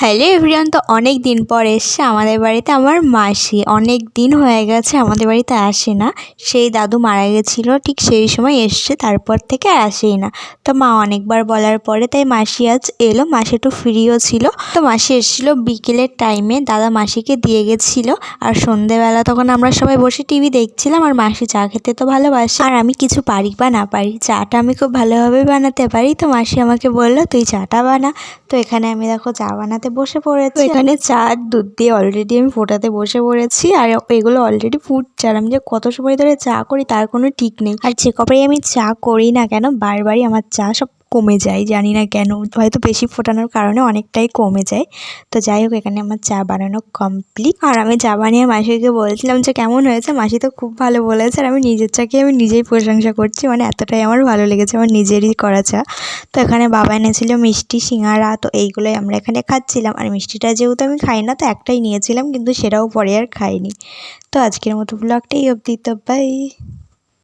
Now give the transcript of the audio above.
Hello everyone, তো অনেক দিন পর এসছে আমাদের বাড়িতে আমার মাসি। অনেক দিন হয়ে গেছে আমাদের বাড়িতে আসে না। সেই দাদু মারা গেছিলো ঠিক সেই সময় এসছে, তারপর থেকে আর আসেই না। তো মা অনেকবার বলার পরে তাই মাসি আজ এলো। মাসি একটু ফ্রিও ছিল, তো মাসি এসেছিলো বিকেলের টাইমে। দাদা মাসিকে দিয়ে গেছিলো। আর সন্ধেবেলা তখন আমরা সবাই বসে টিভি দেখছিলাম। আর মাসি চা খেতে তো ভালোবাসে, আর আমি কিছু পারি বা না পারি, চাটা আমি খুব ভালোভাবে বানাতে পারি। তো মাসি আমাকে বললো তুই চাটা বানা। তো এখানে আমি দেখো চা বানাতে বসে পড়েছি। এখানে চা দুধ দিয়ে অলরেডি আমি ফোটাতে বসে পড়েছি, আর এগুলো অলরেডি ফুটছে। আর আমি যে কত সময় ধরে চা করি তার কোনো ঠিক নেই। আর যে কবারই আমি চা করি না কেন, বারবারই আমার চা সব কমে যায়, জানি না কেন, হয়তো বেশি ফোটানোর কারণে অনেকটাই কমে যায়। তো যাই হোক, এখানে আমার চা বানানো কমপ্লিট। আর আমি চা বানিয়ে মাসিকে বলছিলাম যে কেমন হয়েছে। মাসি তো খুব ভালো বলেছে। আর আমি নিজের চাকে আমি নিজেই প্রশংসা করছি, মানে এতটাই আমার ভালো লেগেছে আমার নিজেরই করা চা। তো এখানে বাবা এনেছিল মিষ্টি, সিঙ্গারা, তো এইগুলোই আমরা এখানে খাচ্ছিলাম। আর মিষ্টিটা যেহেতু আমি খাই না, তো একটাই নিয়েছিলাম, কিন্তু সেটাও পরে আর খাইনি। তো আজকের মতো ব্লগটা এই অবধি, তো বাই।